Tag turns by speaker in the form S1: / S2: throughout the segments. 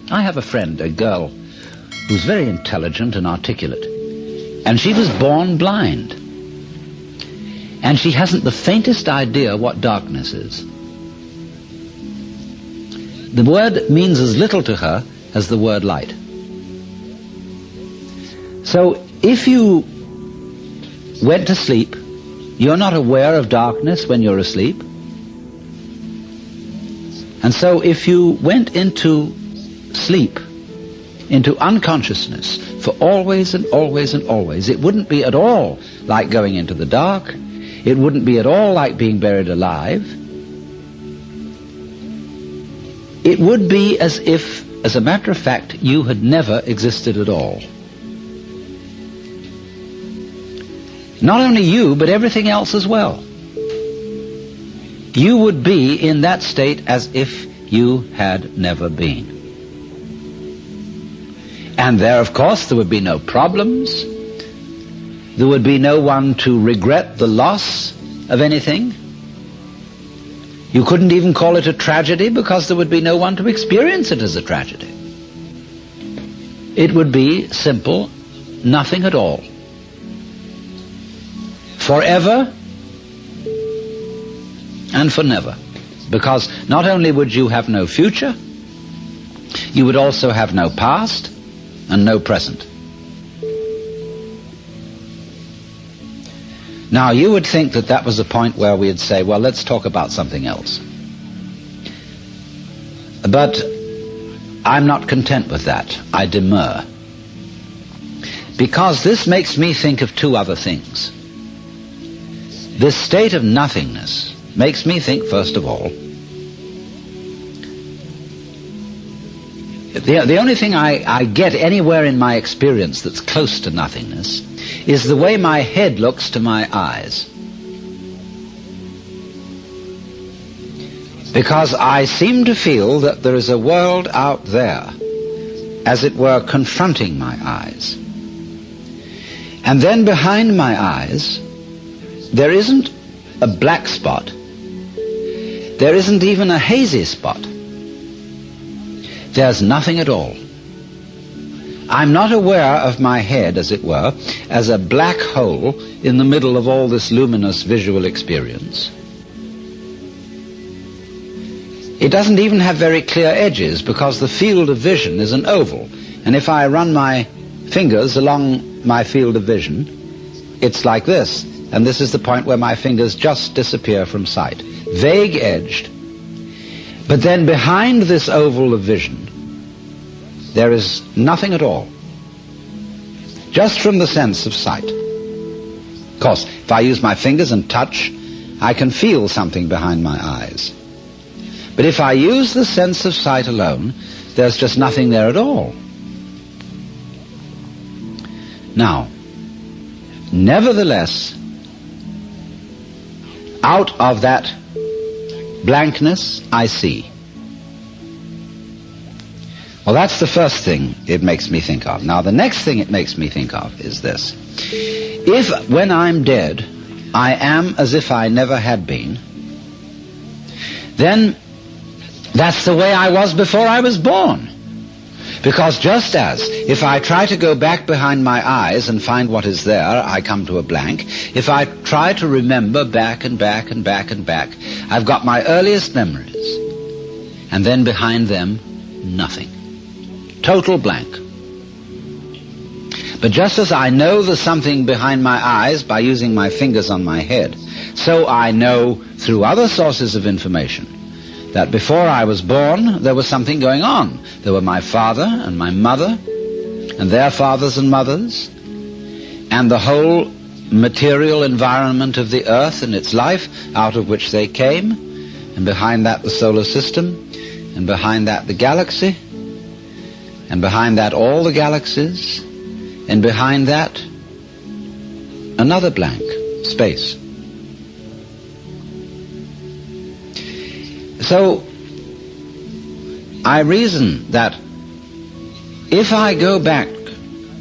S1: I have a friend, a girl, who's very intelligent and articulate, and she was born blind. And she hasn't the faintest idea what darkness is. The word means as little to her as the word light. So if you went to sleep, you're not aware of darkness when you're asleep. And so if you went into sleep, into unconsciousness for always and always and always, it wouldn't be at all like going into the dark. It wouldn't be at all like being buried alive. It would be as if, as a matter of fact, you had never existed at all. Not only you, but everything else as well. You would be in that state as if you had never been. And there, of course, there would be no problems. There would be no one to regret the loss of anything. You couldn't even call it a tragedy because there would be no one to experience it as a tragedy. It would be simple, nothing at all. Forever and for never. Because not only would you have no future, you would also have no past and no present. Now, you would think that that was a point where we'd say, well, let's talk about something else. But I'm not content with that. I demur. Because this makes me think of two other things. This state of nothingness makes me think, first of all, the only thing I get anywhere in my experience that's close to nothingness is the way my head looks to my eyes. Because I seem to feel that there is a world out there, as it were, confronting my eyes. And then behind my eyes, there isn't a black spot. There isn't even a hazy spot. There's nothing at all. I'm not aware of my head, as it were, as a black hole in the middle of all this luminous visual experience. It doesn't even have very clear edges because the field of vision is an oval. And if I run my fingers along my field of vision, it's like this. And this is the point where my fingers just disappear from sight. Vague edged. But then behind this oval of vision, there is nothing at all. Just from the sense of sight. Of course, if I use my fingers and touch, I can feel something behind my eyes. But if I use the sense of sight alone, there's just nothing there at all. Now, nevertheless, out of that blankness, I see. Well, that's the first thing it makes me think of. Now, the next thing it makes me think of is this. If, when I'm dead, I am as if I never had been, then that's the way I was before I was born. Because just as if I try to go back behind my eyes and find what is there, I come to a blank. If I try to remember back and back and back and back, I've got my earliest memories. And then behind them, nothing. Total blank. But just as I know there's something behind my eyes by using my fingers on my head, so I know through other sources of information that before I was born, there was something going on. There were my father and my mother, and their fathers and mothers, and the whole material environment of the earth and its life out of which they came, and behind that the solar system, and behind that the galaxy, and behind that all the galaxies, and behind that another blank, space. So, I reason that if I go back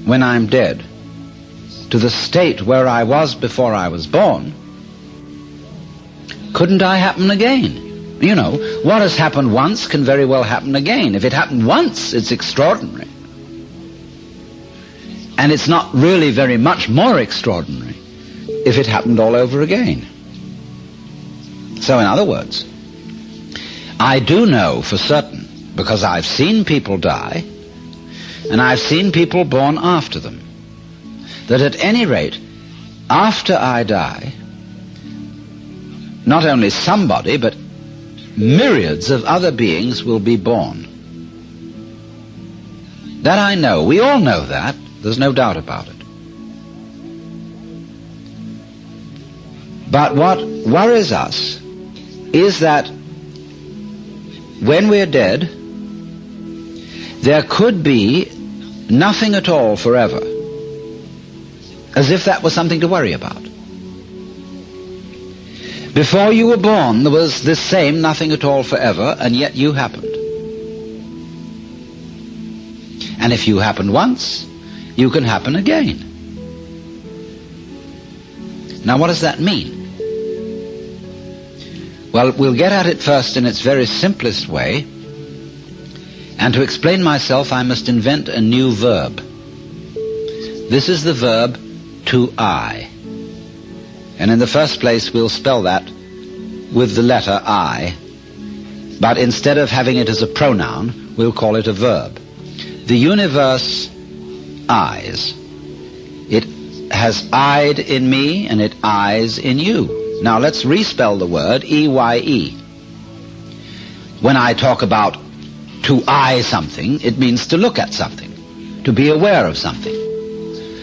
S1: when I'm dead to the state where I was before I was born, couldn't I happen again? You know, what has happened once can very well happen again. If it happened once, it's extraordinary. And it's not really very much more extraordinary if it happened all over again. So in other words, I do know for certain, because I've seen people die, and I've seen people born after them, that at any rate, after I die, not only somebody, but myriads of other beings will be born. That I know. We all know that. There's no doubt about it. But what worries us is that when we're dead, there could be nothing at all forever, as if that was something to worry about. Before you were born, there was this same nothing at all forever, and yet you happened. And if you happened once, you can happen again. Now, what does that mean? Well, we'll get at it first in its very simplest way. And to explain myself, I must invent a new verb. This is the verb to I. And in the first place, we'll spell that with the letter I. But instead of having it as a pronoun, we'll call it a verb. The universe eyes. It has eyed in me, and it eyes in you. Now let's respell the word E-Y-E. When I talk about to eye something, it means to look at something, to be aware of something.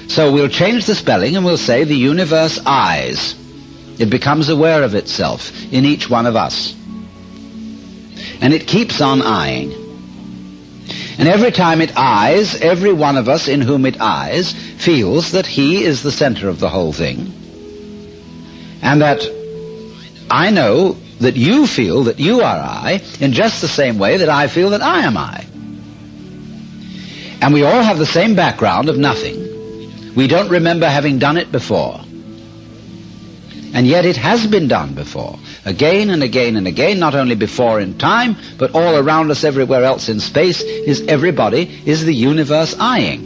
S1: So we'll change the spelling and we'll say the universe eyes. It becomes aware of itself in each one of us. And it keeps on eyeing. And every time it eyes, every one of us in whom it eyes feels that he is the center of the whole thing. And that I know that you feel that you are I in just the same way that I feel that I am I. And we all have the same background of nothing. We don't remember having done it before. And yet it has been done before, again and again and again, not only before in time, but all around us everywhere else in space is the universe eyeing.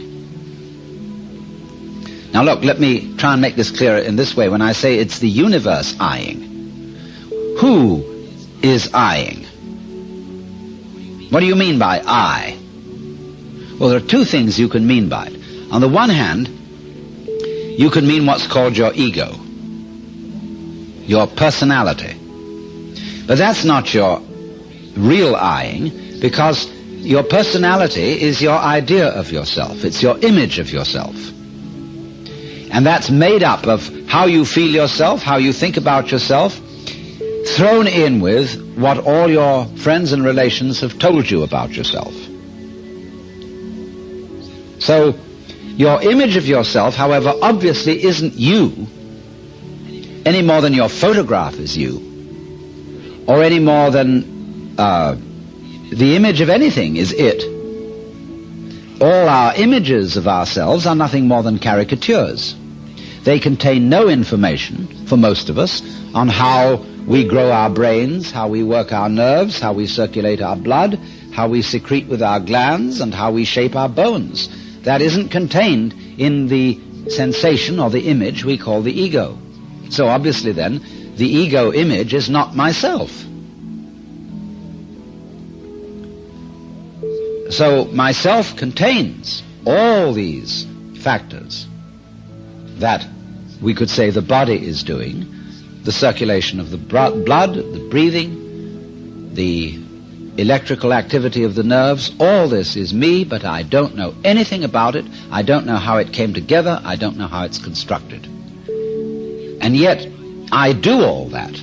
S1: Now look, let me try and make this clearer in this way. When I say it's the universe eyeing, who is eyeing? What do you mean by I? Well, there are two things you can mean by it. On the one hand, you can mean what's called your ego, your personality. But that's not your real eyeing, because your personality is your idea of yourself. It's your image of yourself. And that's made up of how you feel yourself, how you think about yourself, thrown in with what all your friends and relations have told you about yourself. So, your image of yourself, however, obviously isn't you, any more than your photograph is you, or any more than the image of anything is it. All our images of ourselves are nothing more than caricatures. They contain no information, for most of us, on how we grow our brains, how we work our nerves, how we circulate our blood, how we secrete with our glands, and how we shape our bones. That isn't contained in the sensation or the image we call the ego. So obviously then, the ego image is not myself. So myself contains all these factors that we could say the body is doing, the circulation of the blood, the breathing, the electrical activity of the nerves. All this is me, but I don't know anything about it. I don't know how it came together. I don't know how it's constructed. And yet, I do all that.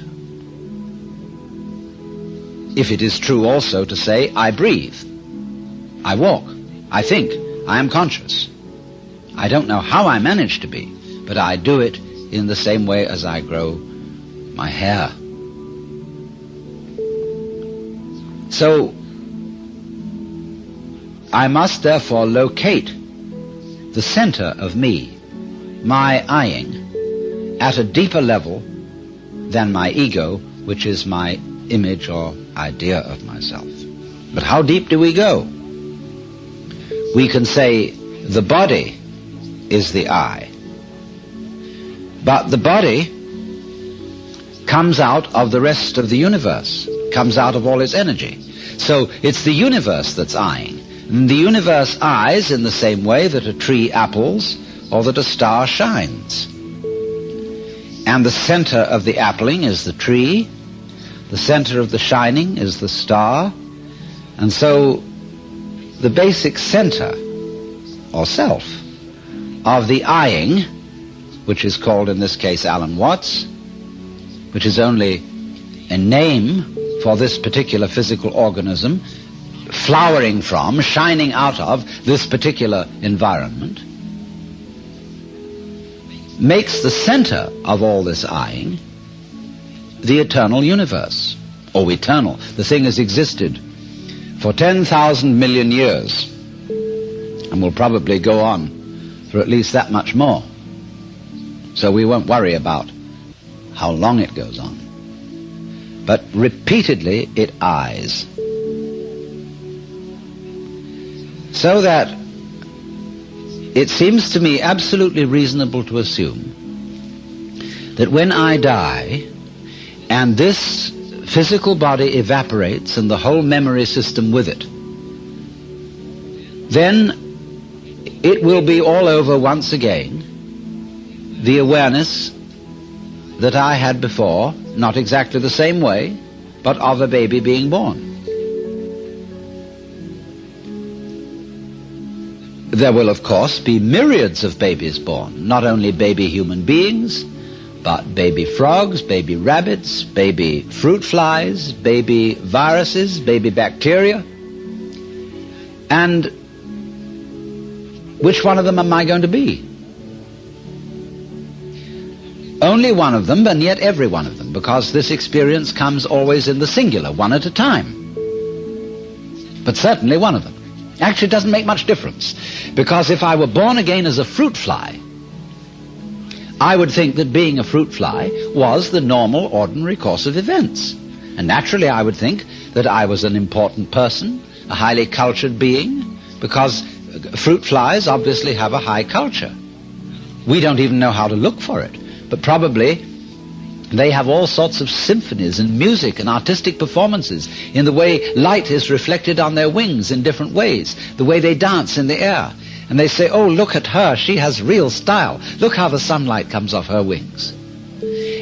S1: If it is true also to say, I breathe, I walk, I think, I am conscious. I don't know how I manage to be, but I do it in the same way as I grow my hair. So, I must therefore locate the center of me, my eyeing, at a deeper level than my ego, which is my image or idea of myself. But how deep do we go? We can say the body is the I. But the body comes out of the rest of the universe, comes out of all its energy. So it's the universe that's eyeing. And the universe eyes in the same way that a tree apples or that a star shines. And the center of the appling is the tree, the center of the shining is the star, and so the basic center, or self, of the eyeing, which is called in this case Alan Watts, which is only a name for this particular physical organism, flowering from, shining out of this particular environment, makes the center of all this eyeing the eternal universe, or eternal. The thing has existed for 10,000 million years and will probably go on for at least that much more. So we won't worry about how long it goes on. But repeatedly it eyes. So that it seems to me absolutely reasonable to assume that when I die and this physical body evaporates and the whole memory system with it, then it will be all over once again, the awareness that I had before, not exactly the same way, but of a baby being born. There will, of course, be myriads of babies born, not only baby human beings, but baby frogs, baby rabbits, baby fruit flies, baby viruses, baby bacteria. And which one of them am I going to be? Only one of them, and yet every one of them, because this experience comes always in the singular, one at a time. But certainly one of them. Actually, it doesn't make much difference, because if I were born again as a fruit fly, I would think that being a fruit fly was the normal, ordinary course of events. And naturally, I would think that I was an important person, a highly cultured being, because fruit flies obviously have a high culture. We don't even know how to look for it, but probably they have all sorts of symphonies and music and artistic performances in the way light is reflected on their wings in different ways, the way they dance in the air. And they say, oh, look at her, she has real style. Look how the sunlight comes off her wings.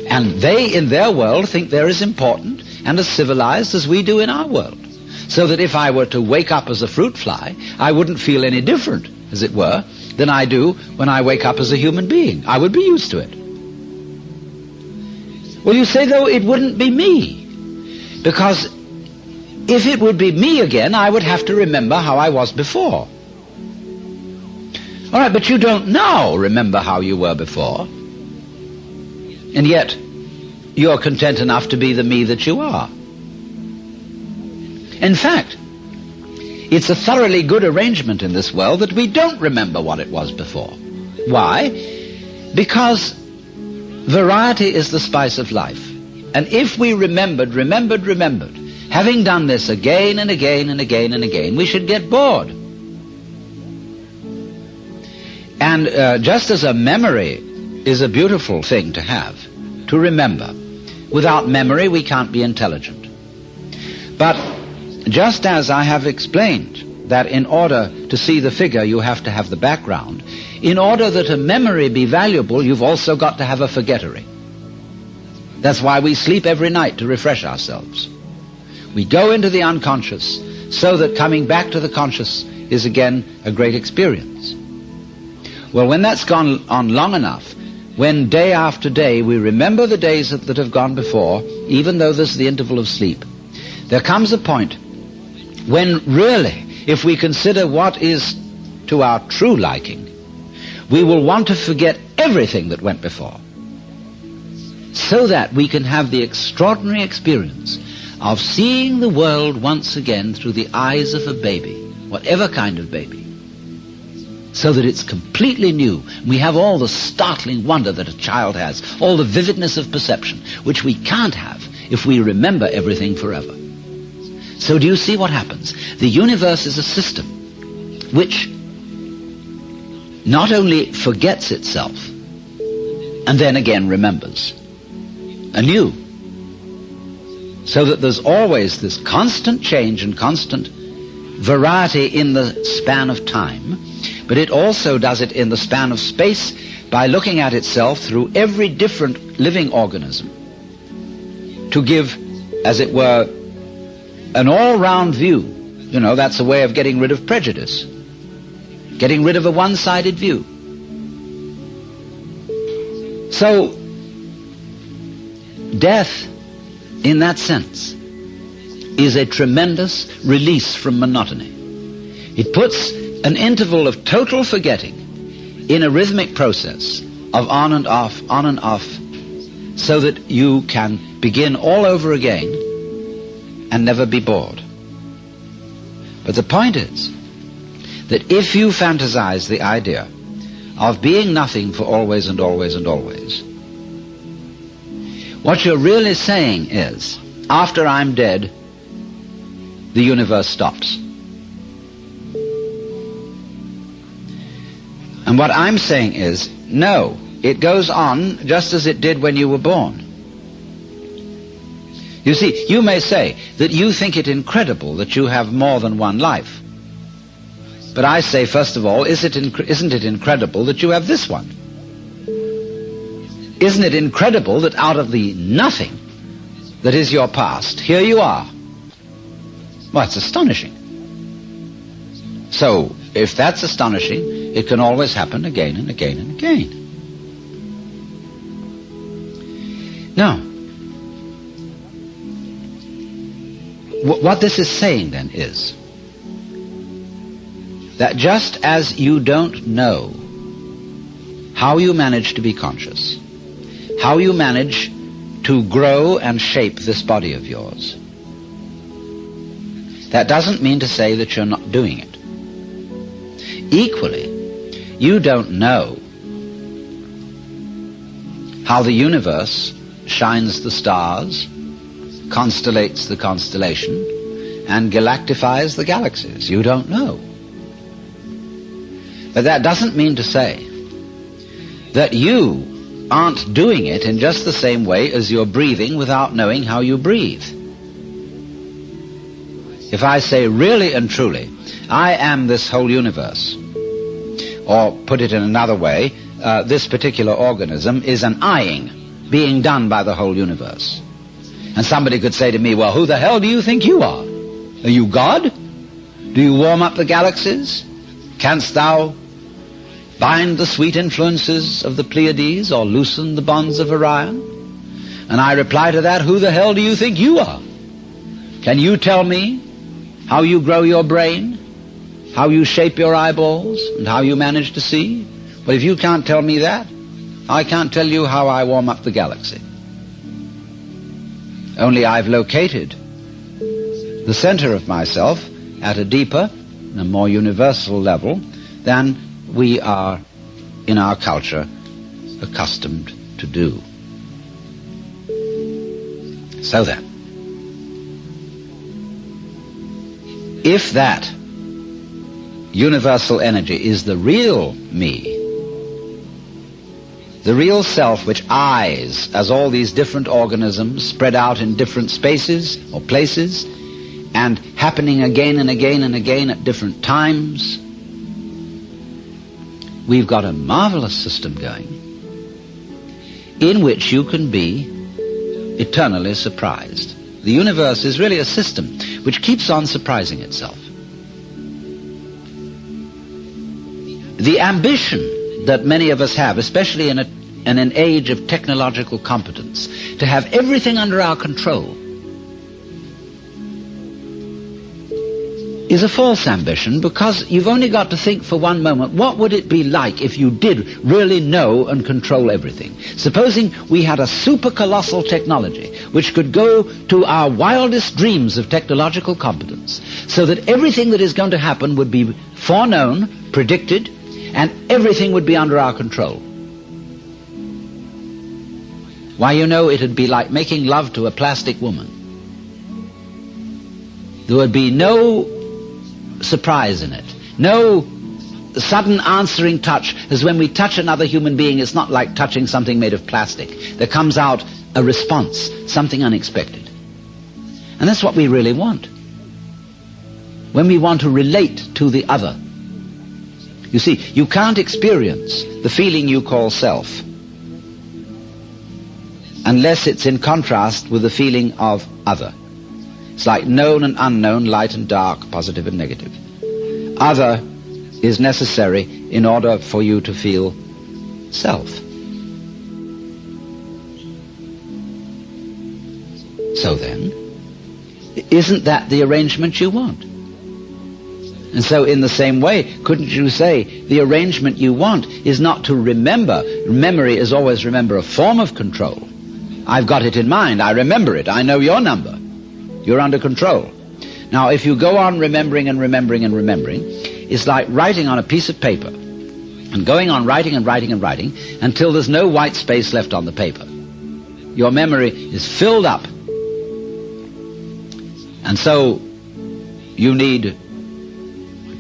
S1: And they, in their world, think they're as important and as civilized as we do in our world. So that if I were to wake up as a fruit fly, I wouldn't feel any different, as it were, than I do when I wake up as a human being. I would be used to it. Well, you say, though, it wouldn't be me. Because if it would be me again, I would have to remember how I was before. All right, but you don't now remember how you were before. And yet, you're content enough to be the me that you are. In fact, it's a thoroughly good arrangement in this world that we don't remember what it was before. Why? Because variety is the spice of life. And if we remembered, having done this again and again and again and again, we should get bored. And just as a memory is a beautiful thing to have, to remember, without memory we can't be intelligent. But just as I have explained that in order to see the figure you have to have the background, in order that a memory be valuable, you've also got to have a forgettery. That's why we sleep every night, to refresh ourselves. We go into the unconscious so that coming back to the conscious is again a great experience. Well, when that's gone on long enough, when day after day we remember the days that have gone before, even though there's the interval of sleep, there comes a point when really, if we consider what is to our true liking, we will want to forget everything that went before, so that we can have the extraordinary experience of seeing the world once again through the eyes of a baby, whatever kind of baby, so that it's completely new. We have all the startling wonder that a child has, all the vividness of perception, which we can't have if we remember everything forever. So do you see what happens? The universe is a system which not only forgets itself and then again remembers anew, so that there's always this constant change and constant variety in the span of time, but it also does it in the span of space by looking at itself through every different living organism to give, as it were, an all-round view. You know, that's a way of getting rid of prejudice, getting rid of a one-sided view. So, death, in that sense, is a tremendous release from monotony. It puts an interval of total forgetting in a rhythmic process of on and off, so that you can begin all over again and never be bored. But the point is that if you fantasize the idea of being nothing for always and always and always, what you're really saying is, after I'm dead, the universe stops. And what I'm saying is, no, it goes on just as it did when you were born. You see, you may say that you think it incredible that you have more than one life. But I say, first of all, isn't it incredible that you have this one? Isn't it incredible that out of the nothing that is your past, here you are? Well, it's astonishing. So, if that's astonishing, it can always happen again and again and again. Now, what this is saying then is that just as you don't know how you manage to be conscious, how you manage to grow and shape this body of yours, that doesn't mean to say that you're not doing it. Equally, you don't know how the universe shines the stars, constellates the constellation, and galactifies the galaxies. You don't know. But that doesn't mean to say that you aren't doing it in just the same way as you're breathing without knowing how you breathe. If I say really and truly, I am this whole universe, or put it in another way, this particular organism is an eyeing being done by the whole universe. And somebody could say to me, well, who the hell do you think you are? Are you God? Do you warm up the galaxies? Canst thou bind the sweet influences of the Pleiades or loosen the bonds of Orion? And I reply to that, who the hell do you think you are? Can you tell me how you grow your brain, how you shape your eyeballs, and how you manage to see? But if you can't tell me that, I can't tell you how I warm up the galaxy. Only I've located the center of myself at a deeper, a more universal level than we are in our culture accustomed to do. So then, if that universal energy is the real me, the real self which eyes as all these different organisms spread out in different spaces or places and happening again and again and again at different times, we've got a marvelous system going in which you can be eternally surprised. The universe is really a system which keeps on surprising itself. The ambition that many of us have, especially in an age of technological competence, to have everything under our control, is a false ambition, because you've only got to think for one moment, what would it be like if you did really know and control everything? Supposing we had a super colossal technology which could go to our wildest dreams of technological competence, so that everything that is going to happen would be foreknown, predicted, and everything would be under our control. Why, you know, it'd be like making love to a plastic woman. There would be no surprise in it, no sudden answering touch, as when we touch another human being, it's not like touching something made of plastic. There comes out a response, something unexpected. And that's what we really want. When we want to relate to the other. You see, you can't experience the feeling you call self unless it's in contrast with the feeling of other. It's like known and unknown, light and dark, positive and negative. Other is necessary in order for you to feel self. So then, isn't that the arrangement you want? And so in the same way, couldn't you say the arrangement you want is not to remember? Memory is always, remember, a form of control. I've got it in mind, I remember it, I know your number. You're under control. Now, if you go on remembering and remembering and remembering, it's like writing on a piece of paper and going on writing and writing and writing until there's no white space left on the paper. Your memory is filled up. And so you need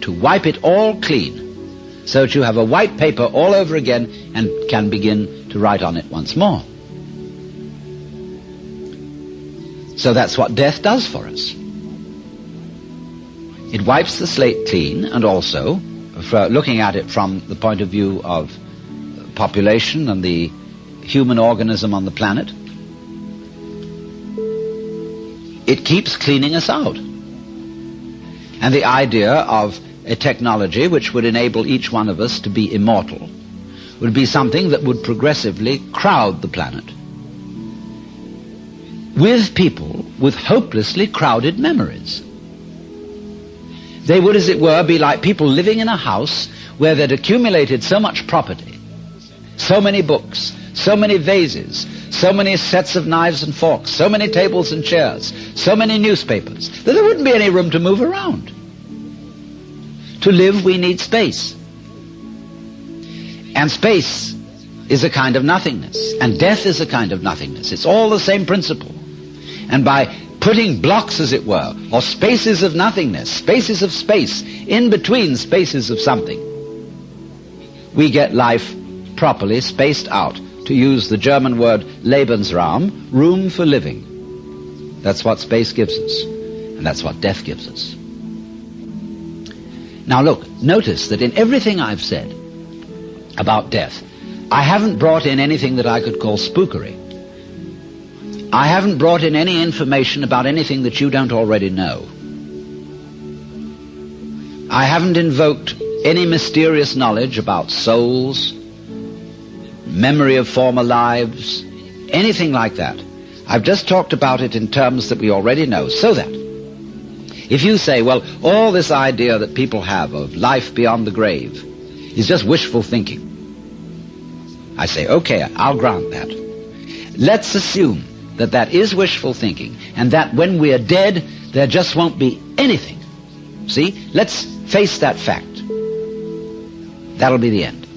S1: to wipe it all clean so that you have a white paper all over again and can begin to write on it once more. So that's what death does for us. It wipes the slate clean, and also, for looking at it from the point of view of population and the human organism on the planet, it keeps cleaning us out. And the idea of a technology which would enable each one of us to be immortal would be something that would progressively crowd the planet with people with hopelessly crowded memories. They would, as it were, be like people living in a house where they'd accumulated so much property, so many books, so many vases, so many sets of knives and forks, so many tables and chairs, so many newspapers, that there wouldn't be any room to move around. To live, we need space. And space is a kind of nothingness, and death is a kind of nothingness. It's all the same principle. And by putting blocks, as it were, or spaces of nothingness, spaces of space, in between spaces of something, we get life properly spaced out. To use the German word Lebensraum, room for living. That's what space gives us, and that's what death gives us. Now look, notice that in everything I've said about death, I haven't brought in anything that I could call spookery. I haven't brought in any information about anything that you don't already know. I haven't invoked any mysterious knowledge about souls, memory of former lives, anything like that. I've just talked about it in terms that we already know, so that if you say, well, all this idea that people have of life beyond the grave is just wishful thinking, I say, okay, I'll grant that. Let's assume that that is wishful thinking, and that when we're dead, there just won't be anything. See? Let's face that fact. That'll be the end.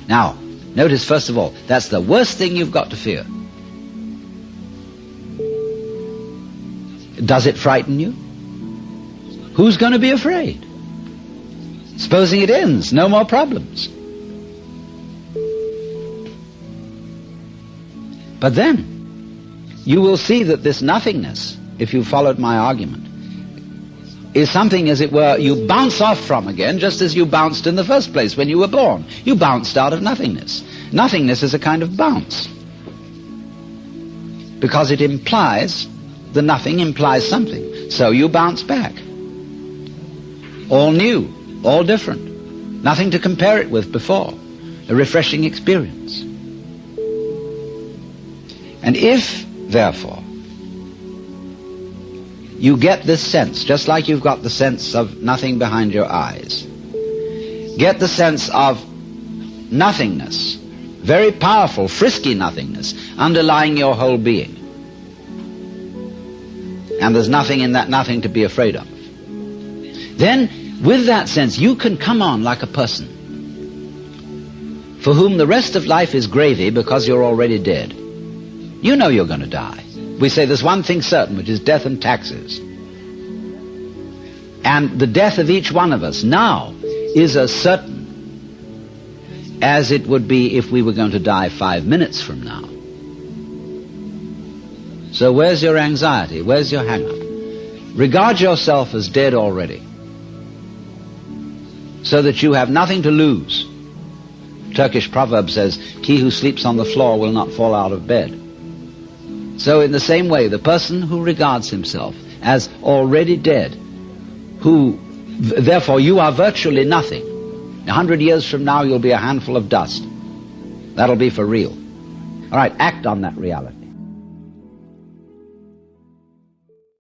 S1: Now, notice first of all, that's the worst thing you've got to fear. Does it frighten you? Who's going to be afraid? Supposing it ends, no more problems. But then, you will see that this nothingness, if you followed my argument, is something, as it were, you bounce off from again, just as you bounced in the first place when you were born. You bounced out of nothingness. Nothingness is a kind of bounce, because it implies, the nothing implies something. So you bounce back. All new, all different, nothing to compare it with before. A refreshing experience. And if, therefore, you get this sense, just like you've got the sense of nothing behind your eyes, get the sense of nothingness, very powerful, frisky nothingness, underlying your whole being. And there's nothing in that nothing to be afraid of. Then, with that sense, you can come on like a person for whom the rest of life is gravy because you're already dead. You know you're going to die. We say there's one thing certain, which is death and taxes. And the death of each one of us now is as certain as it would be if we were going to die 5 minutes from now. So where's your anxiety? Where's your hang-up? Regard yourself as dead already, so that you have nothing to lose. Turkish proverb says, he who sleeps on the floor will not fall out of bed. So in the same way, the person who regards himself as already dead, who, therefore, you are virtually nothing. 100 years from now, you'll be a handful of dust. That'll be for real. All right, act on that reality.